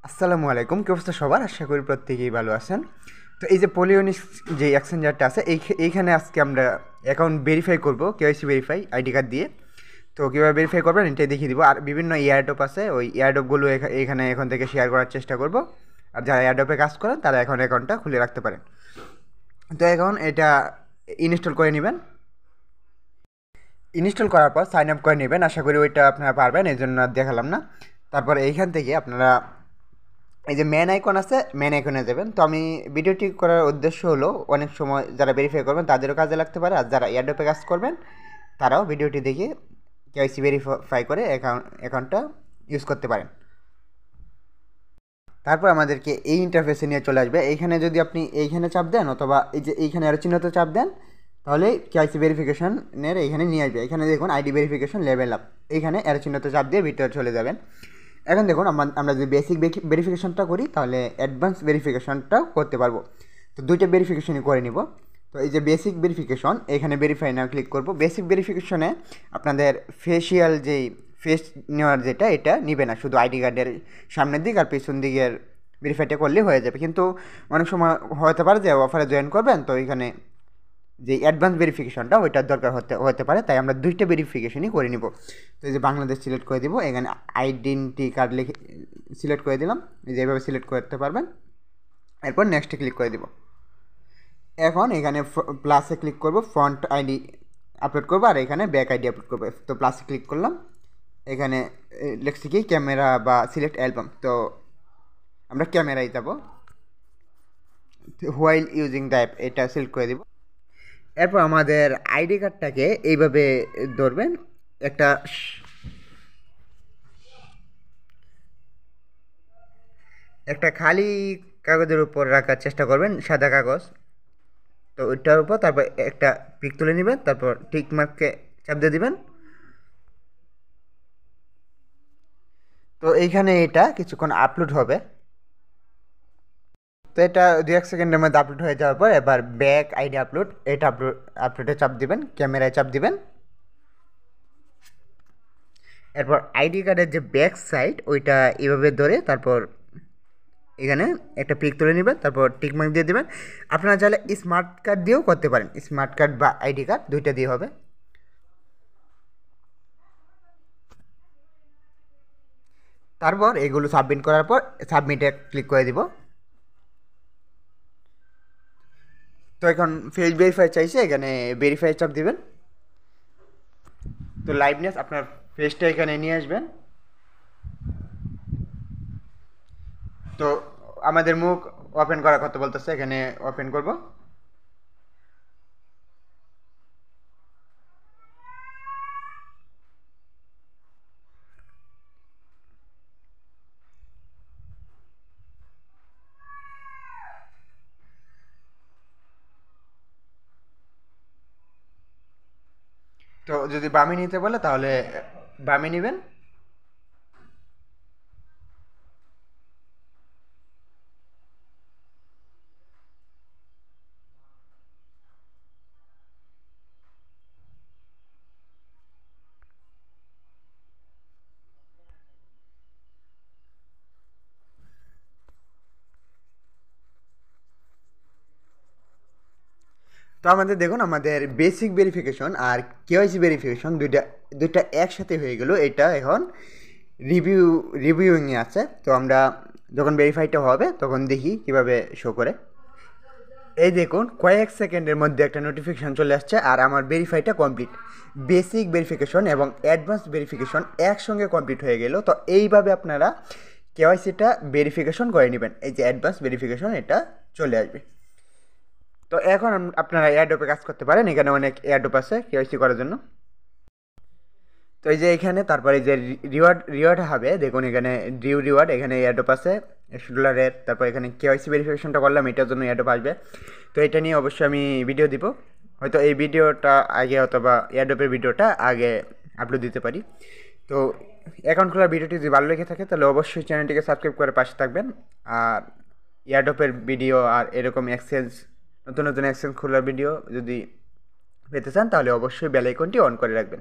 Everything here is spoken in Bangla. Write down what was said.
আসসালামু আলাইকুম, কি অবস্থা সবার? আশা করি প্রত্যেকেই ভালো আছেন। তো এই যে পলিওনিক্স যে এক্সচেঞ্জারটা আছে এইখানে আজকে আমরা অ্যাকাউন্ট ভেরিফাই করব, কেওয়াইসি ভেরিফাই আইডি কার্ড দিয়ে। তো কীভাবে ভেরিফাই করবেন এটাই দেখিয়ে দিব। আর বিভিন্ন এয়ারড্রপ আছে, ওই এয়ারড্রপগুলো এখানে এখন থেকে শেয়ার করার চেষ্টা করব। আর যারা এয়ারড্রপে কাজ করেন তারা এখন অ্যাকাউন্টটা খুলে রাখতে পারেন। তো এখন এটা ইনস্টল করে নেবেন। ইনস্টল করার পর সাইন আপ করে নেবেন। আশা করি ওইটা আপনারা পারবেন, এই জন্য আর দেখালাম না। তারপর এইখান থেকে আপনারা এই যে মেন আইকন আছে, মেন আইকনে যাবেন। তো আমি ভিডিওটি করার উদ্দেশ্য হলো অনেক সময় যারা ভেরিফাই করবেন তাদেরও কাজে লাগতে পারে, আর যারা এয়ারড্রপে কাজ করবেন তারাও ভিডিওটি দেখে কেওয়াইসি ভেরিফাই করে অ্যাকাউন্টটা ইউজ করতে পারেন। তারপর আমাদেরকে এই ইন্টারফেসে নিয়ে চলে আসবে। এইখানে যদি আপনি এইখানে চাপ দেন অথবা এই যে এইখানে আরও চিহ্নতে চাপ দেন, তাহলে কেওয়াইসি ভেরিফিকেশনের এইখানে নিয়ে আসবে। এখানে দেখুন আইডি ভেরিফিকেশন লেভেল আপ, এইখানে এর চিহ্নতে চাপ দিয়ে ভিতরে চলে যাবেন। এখন দেখুন আমরা যদি বেসিক ভেরিফিকেশনটা করি তাহলে অ্যাডভান্স ভেরিফিকেশনটাও করতে পারবো। তো দুইটা ভেরিফিকেশনই করে নিব। তো এই যে বেসিক ভেরিফিকেশন, এখানে ভেরিফাই নাও ক্লিক করব। বেসিক ভেরিফিকেশনে আপনাদের ফেসিয়াল যেই ফেস নেওয়ার যেটা এটা নিবে না, শুধু আইডি কার্ডের সামনের দিক আর পেছন দিকের ভেরিফাইটা করলেই হয়ে যাবে। কিন্তু অনেক সময় হতে পারে যে অফারে জয়েন করবেন, তো এখানে যে অ্যাডভান্স ভেরিফিকেশনটা ওইটার দরকার হতে পারে, তাই আমরা দুইটা ভেরিফিকেশনই করে নিব। তো এই যে বাংলাদেশ সিলেক্ট করে দিব, এখানে আইডেন্টি কার্ড লিখে সিলেক্ট করে দিলাম। এই যে এইভাবে সিলেক্ট করতে পারবেন। এরপর নেক্সটে ক্লিক করে দিব। এখন এখানে প্লাসে ক্লিক করব, ফ্রন্ট আইডি আপলোড করবো আর এখানে ব্যাক আইডি আপলোড করবো। তো প্লাসে ক্লিক করলাম, এখানে লিখছি কি ক্যামেরা বা সিলেক্ট অ্যালবাম। তো আমরা ক্যামেরায় যাব, হোয়াইল ইউজিং দ্য অ্যাপ এটা সিলেক্ট করে দিব। এরপর আমাদের আইডি কার্ডটাকে এইভাবে ধরবেন, একটা একটা খালি কাগজের উপর রাখার চেষ্টা করবেন, সাদা কাগজ। তো ওইটার উপর তারপর একটা পিক তুলে নেবেন, তারপর টিক মার্ককে চাপ দিয়ে দিবেন। তো এইখানে এটা কিছুক্ষণ আপলোড হবে। তো এটা 2-1 সেকেন্ডের মধ্যে আপলোড হয়ে যাওয়ার পর এবার ব্যাক আইডি আপলোড, এটা আপলোডে চাপ দিবেন, ক্যামেরায় চাপ দিবেন। এরপর আইডি কার্ডের যে ব্যাক সাইড ওইটা এভাবে ধরে তারপর এখানে একটা পিক তুলে নেবেন, তারপর টিকমার্ক দিয়ে দেবেন। আপনারা চাইলে স্মার্ট কার্ড দিয়েও করতে পারেন, স্মার্ট কার্ড বা আইডি কার্ড দুইটা দিয়ে হবে। তারপর এগুলো সাবমিট করার পর সাবমিটে ক্লিক করে দিব। তো এখন ফেস ভেরিফাই চাইছে, এখানে ভেরিফাই চাপ দিবেন। তো লাইভনেস আপনার ফেসটা এখানে নিয়ে আসবেন। তো আমাদের মুখ ওপেন করার কথা বলতেছে, এখানে ওপেন করব। তো যদি বামে নিতে বলে তাহলে বামে নেবেন। তো আমাদের দেখুন আমাদের বেসিক ভেরিফিকেশন আর কেওয়াইসি ভেরিফিকেশন দুইটা দুইটা একসাথে হয়ে গেল। এটা এখন রিভিউইংয়ে আছে। তো আমরা যখন ভেরিফাইটা হবে তখন দেখি কিভাবে শো করে। এই দেখুন কয়েক সেকেন্ডের মধ্যে একটা নোটিফিকেশান চলে আসছে আর আমার ভেরিফাইটা কমপ্লিট। বেসিক ভেরিফিকেশন এবং অ্যাডভান্স ভেরিফিকেশন একসঙ্গে কমপ্লিট হয়ে গেল। তো এইভাবে আপনারা কেওয়াইসিটা ভেরিফিকেশন করে নেবেন। এই যে অ্যাডভান্স ভেরিফিকেশন এটা চলে আসবে। তো এখন আপনারা এয়ারড্রপে কাজ করতে পারেন, এখানে অনেক এয়ারড্রপ আছে কেওয়াইসি করার জন্য। তো এই যে এখানে তারপরে এই যে রিওয়ার্ড হবে, দেখুন এখানে ডিউ রিওয়ার্ড, এখানে এয়ারড্রপ আছে $100। তারপর এখানে কেওয়াইসি ভেরিফিকেশনটা করলাম, এটার জন্য এয়ারড্রপ আসবে। তো এটা নিয়ে অবশ্যই আমি ভিডিও দিব, হয়তো এই ভিডিওটা আগে অথবা এয়ারড্রপের ভিডিওটা আগে আপলোড দিতে পারি। তো অ্যাকাউন্ট খোলার ভিডিওটি যদি ভালো লেগে থাকে তাহলে অবশ্যই চ্যানেলটিকে সাবস্ক্রাইব করে পাশে থাকবেন। আর এয়ারড্রপের ভিডিও আর এরকম এক্সচেঞ্জ নতুন নতুন এক্সচেঞ্জ খোলার ভিডিও যদি পেতে চান তাহলে অবশ্যই বেল আইকনটি অন করে রাখবেন।